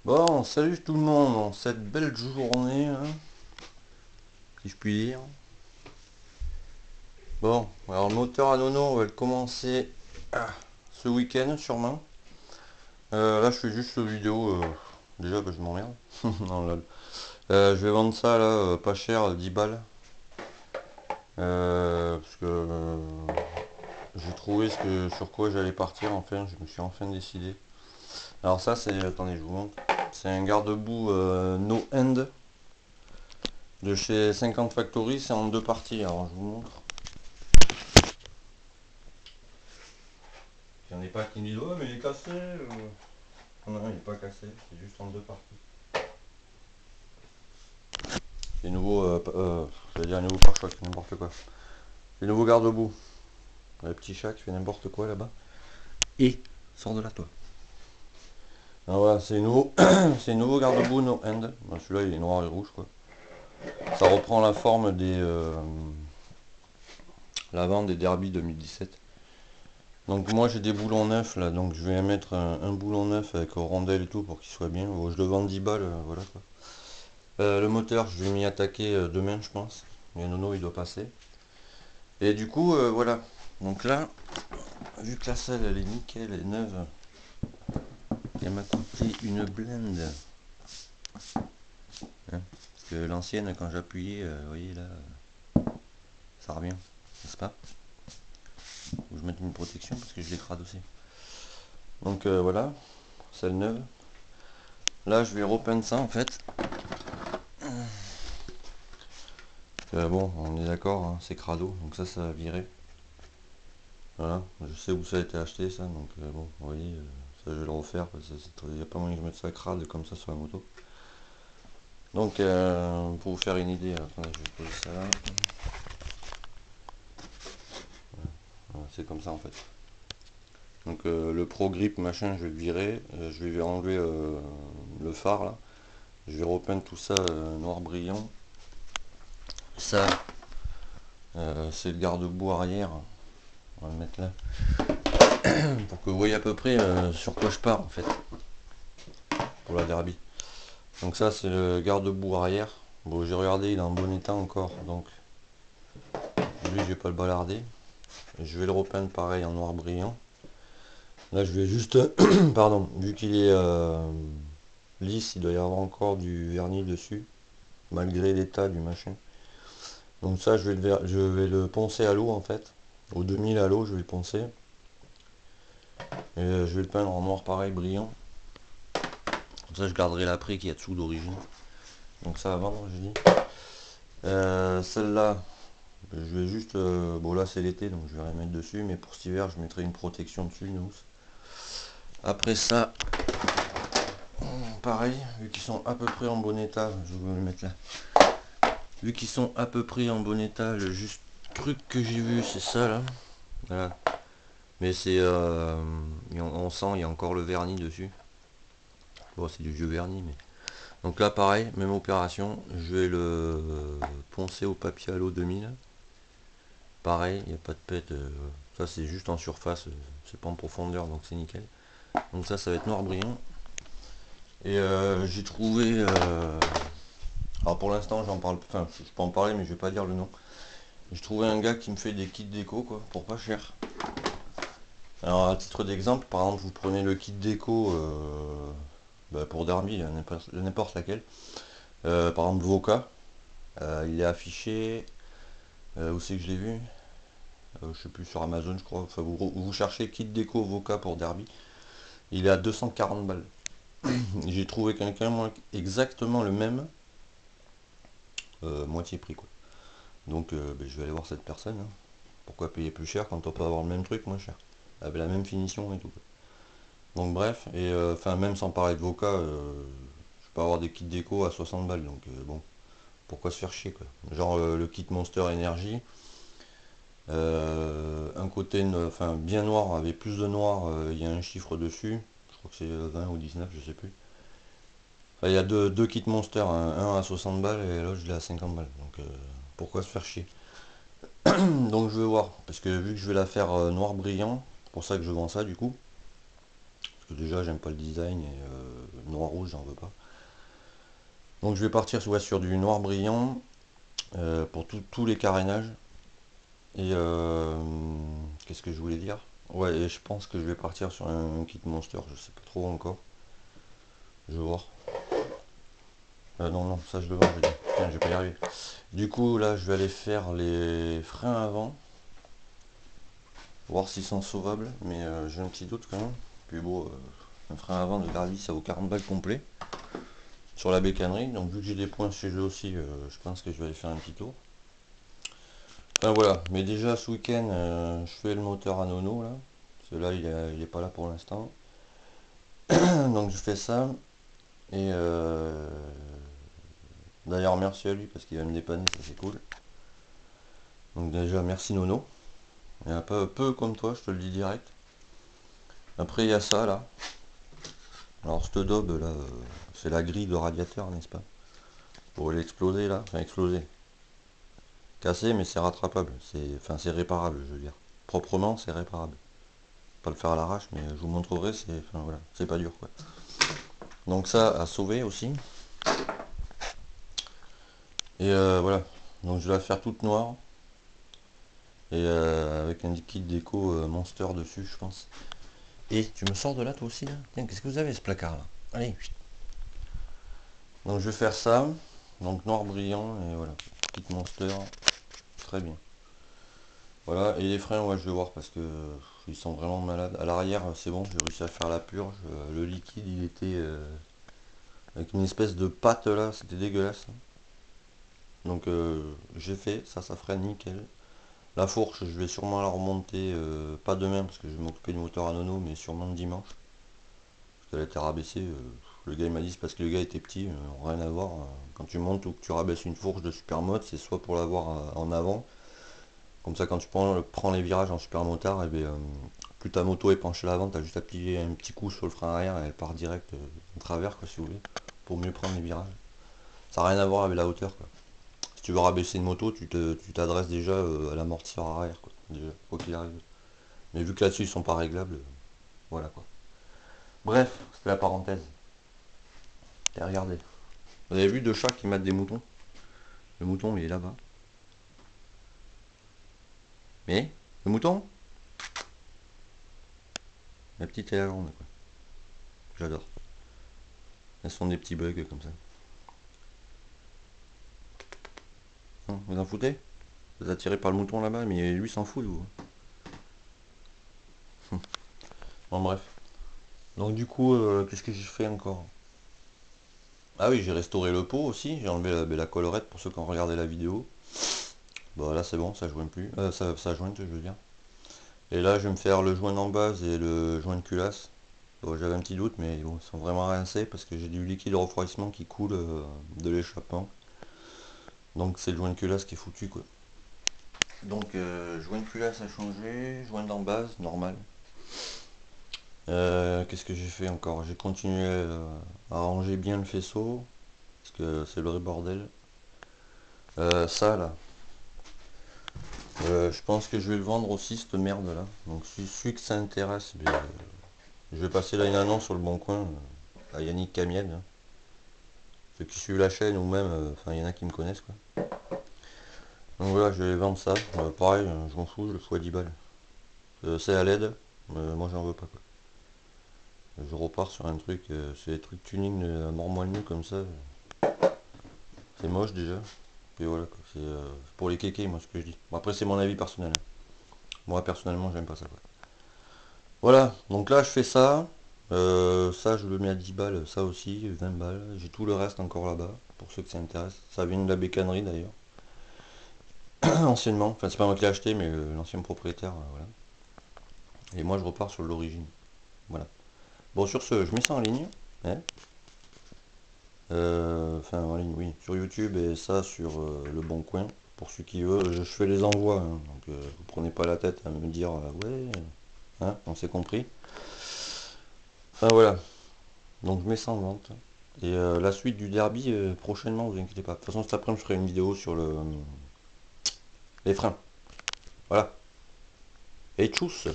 Bon, salut tout le monde, en cette belle journée, hein, si je puis dire. Bon, alors le moteur à nono, on va le commencer ce week-end sûrement. Là, je fais juste une vidéo, déjà, je m'emmerde. Non, lol. Je vais vendre ça là, pas cher, 10 balles. Parce que j'ai trouvé sur quoi j'allais partir, enfin, je me suis enfin décidé. Alors ça, attendez, je vous montre. C'est un garde-boue no end de chez 50 Factory, c'est en deux parties, alors je vous montre. Il n'y en a pas qui me disent ouais mais il est cassé. Non, il n'est pas cassé, c'est juste en deux parties. Les nouveaux, j'allais dire nouveaux pare-chocs, n'importe quoi. Les nouveaux garde-boue. Le petit chat qui fait n'importe quoi là-bas. Et sors de là toi. Ah voilà, c'est nouveau, c'est nouveau garde-boue no end. Ben, celui-là il est noir et rouge quoi. Ça reprend la forme l'avant des Derby 2017. Donc moi j'ai des boulons neufs là, donc je vais mettre un boulon neuf avec rondelle et tout pour qu'il soit bien. Bon, je le vends 10 balles, voilà quoi. Le moteur, je vais m'y attaquer demain, je pense. Mais Nono, il doit passer. Et du coup, voilà. Donc là, vu que la salle, elle est nickel, elle est neuve, elle m'a coûté une blinde. Hein, parce que l'ancienne, quand j'appuyais, vous voyez là, ça revient, n'est-ce pas? Faut que je mette une protection parce que je l'ai cradossé. Donc voilà, celle neuve. Là, je vais repeindre ça en fait. Bon, on est d'accord, hein, c'est crado, donc ça va virer. Voilà, je sais où ça a été acheté ça, donc bon, vous voyez, ça je vais le refaire, parce qu'il n'y a pas moyen que je mette ça crade comme ça sur la moto. Donc pour vous faire une idée, attendez, je vais poser ça là. Voilà, c'est comme ça en fait. Donc le Pro Grip machin, je vais le virer, je vais enlever le phare là, je vais repeindre tout ça noir brillant. Ça, c'est le garde-boue arrière, on va le mettre là, pour que vous voyez à peu près sur quoi je pars en fait, pour la Derby. Donc ça c'est le garde-boue arrière. Bon j'ai regardé, il est en bon état encore, donc lui je vais pas le balarder. Je vais le repeindre pareil en noir brillant. Là je vais juste, pardon, vu qu'il est lisse, il doit y avoir encore du vernis dessus, malgré l'état du machin. Donc ça je vais le poncer à l'eau en fait. Au 2000 à l'eau je vais le poncer. Et je vais le peindre en noir pareil brillant. Comme ça je garderai l'après qu'il y a dessous d'origine. Donc ça va vendre je dis. Celle-là, je vais juste, bon là c'est l'été donc je vais rien mettre dessus, mais pour cet hiver je mettrai une protection dessus, une housse. Après ça, pareil, vu qu'ils sont à peu près en bon état, je vais le mettre là. Vu qu'ils sont à peu près en bon état, le juste truc que j'ai vu c'est ça là. Voilà. Mais c'est, on sent, il y a encore le vernis dessus. Bon c'est du vieux vernis mais. Donc là pareil, même opération, je vais le poncer au papier à l'eau 2000. Pareil, il n'y a pas de pète. Ça c'est juste en surface, c'est pas en profondeur donc c'est nickel. Donc ça va être noir brillant. Et j'ai trouvé. Alors pour l'instant j'en parle. Enfin je peux en parler mais je vais pas dire le nom. J'ai trouvé un gars qui me fait des kits déco quoi, pour pas cher. Alors à titre d'exemple, par exemple vous prenez le kit déco pour Derby, n'importe laquelle. Par exemple Voca, il est affiché. Où c'est que je l'ai vu? Je sais plus, sur Amazon je crois. Enfin vous cherchez kit déco Voca pour Derby. Il est à 240 balles. J'ai trouvé quelqu'un exactement le même, moitié prix quoi. Donc je vais aller voir cette personne, hein. Pourquoi payer plus cher quand on peut avoir le même truc moins cher, avec la même finition et tout quoi. Donc bref, et enfin même sans parler de Voca, je peux avoir des kits déco à 60 balles, donc bon, pourquoi se faire chier quoi. Genre le kit Monster Energy, un côté enfin, bien noir, avec plus de noir, il y a un chiffre dessus, je crois que c'est 20 ou 19, je sais plus. Enfin, il y a deux kits Monster, un à 60 balles et l'autre je l'ai à 50 balles, donc pourquoi se faire chier. Donc je vais voir, parce que vu que je vais la faire noir brillant, c'est pour ça que je vends ça du coup. Parce que déjà j'aime pas le design et noir rouge, j'en veux pas. Donc je vais partir sur du noir brillant pour tous les carénages. Et qu'est-ce que je voulais dire? Ouais, et je pense que je vais partir sur un kit monster, je sais pas trop encore. Je vais voir. Non, non, ça je le vends, je dis. Putain, je vais pas y arriver. Du coup, là, je vais aller faire les freins avant. Voir s'ils sont sauvables, mais j'ai un petit doute quand même. Puis bon, un frein avant de Gardi, ça vaut 40 balles complet. Sur la bécannerie, donc vu que j'ai des points chez eux aussi, je pense que je vais aller faire un petit tour. Enfin voilà, mais déjà ce week-end, je fais le moteur à Nono là. Parce que là, il est pas là pour l'instant. Donc je fais ça. Et d'ailleurs merci à lui parce qu'il va me dépanner, ça c'est cool. Donc déjà merci Nono. Et un peu comme toi, je te le dis direct. Après il y a ça là. Alors cette daube là, c'est la grille de radiateur, n'est-ce pas? Pour l'exploser là, enfin exploser. Cassé mais c'est rattrapable, c'est réparable je veux dire. Proprement c'est réparable. Pas le faire à l'arrache mais je vous montrerai, enfin voilà, c'est pas dur quoi. Donc ça à sauver aussi. Et voilà, donc je vais la faire toute noire. Et avec un kit déco Monster dessus je pense. Et tu me sors de là toi aussi là? Tiens, qu'est-ce que vous avez ce placard là? Allez. Donc je vais faire ça. Donc noir brillant et voilà. Kit Monster. Très bien. Voilà, et les freins, ouais, je vais voir parce que ils sont vraiment malades. À l'arrière, c'est bon, j'ai réussi à faire la purge. Le liquide, il était avec une espèce de pâte là, c'était dégueulasse. Donc j'ai fait, ça freine nickel. La fourche, je vais sûrement la remonter, pas demain parce que je vais m'occuper du moteur à nono, mais sûrement dimanche. Parce qu'elle a été rabaissée. Le gars il m'a dit c'est parce que le gars était petit, rien à voir. Quand tu montes ou que tu rabaisses une fourche de supermode, c'est soit pour l'avoir en avant. Comme ça, quand tu prends les virages en super motard, et bien, plus ta moto est penchée à l'avant, tu as juste à appuyer un petit coup sur le frein arrière et elle part direct en travers, quoi, si vous voulez, pour mieux prendre les virages. Ça n'a rien à voir avec la hauteur, quoi. Si tu veux rabaisser une moto, tu t'adresses déjà à l'amortisseur arrière, quoi, déjà, quoi qu'il arrive. Mais vu que là-dessus, ils sont pas réglables, voilà, quoi. Bref, c'était la parenthèse. Et regardez. Vous avez vu deux chats qui matent des moutons? Le mouton, il est là-bas. Mais, le mouton? La petite et la grande, quoi. J'adore. Elles sont des petits bugs comme ça. Hein, vous en foutez? Vous êtes attiré par le mouton là-bas, mais lui s'en fout, vous. Bon, bref. Donc, du coup, qu'est-ce que j'ai fait encore? Ah oui, j'ai restauré le pot aussi. J'ai enlevé la collerette pour ceux qui ont regardé la vidéo. Bah là, c'est bon, ça joint plus. Ça jointe, je veux dire. Et là, je vais me faire le joint en base et le joint de culasse. Bon, j'avais un petit doute, mais bon, ils sont vraiment rincés parce que j'ai du liquide de refroidissement qui coule de l'échappement. Donc, c'est le joint de culasse qui est foutu, quoi. Donc, joint de culasse à changer, joint d'en base, normal. Qu'est-ce que j'ai fait encore? J'ai continué à ranger bien le faisceau, parce que c'est le vrai bordel. Ça là, je pense que je vais le vendre aussi, cette merde là. Donc si celui que ça intéresse, je vais passer là une annonce sur le bon coin à Yannick Camienne. Hein. Ceux qui suivent la chaîne ou même, enfin il y en a qui me connaissent quoi. Donc voilà, je vais vendre ça. Pareil, je m'en fous, je le fous à 10 balles. C'est à l'aide, moi j'en veux pas quoi. Je repars sur un truc, c'est des trucs tuning à mort moelleux comme ça. C'est moche déjà. Et voilà, quoi. C'est pour les kékés, moi, ce que je dis. Bon, après, c'est mon avis personnel. Hein. Moi, personnellement, j'aime pas ça. Quoi. Voilà, donc là, je fais ça. Ça, je le mets à 10 balles. Ça aussi, 20 balles. J'ai tout le reste encore là-bas, pour ceux que ça intéresse. Ça vient de la bécannerie, d'ailleurs. Anciennement. Enfin, c'est pas moi qui l'ai acheté, mais l'ancien propriétaire, voilà. Et moi, je repars sur l'origine. Voilà. Bon, sur ce, je mets ça en ligne. Hein. Enfin, en ligne, oui. Sur YouTube et ça sur Le Bon Coin. Pour ceux qui veulent, je fais les envois. Hein, donc, vous prenez pas la tête à me dire, ouais, hein, on s'est compris. Enfin, voilà. Donc, je mets ça en vente. Et la suite du derby, prochainement, vous inquiétez pas. De toute façon, cet après-midi, je ferai une vidéo sur les freins. Voilà. Et tchuss!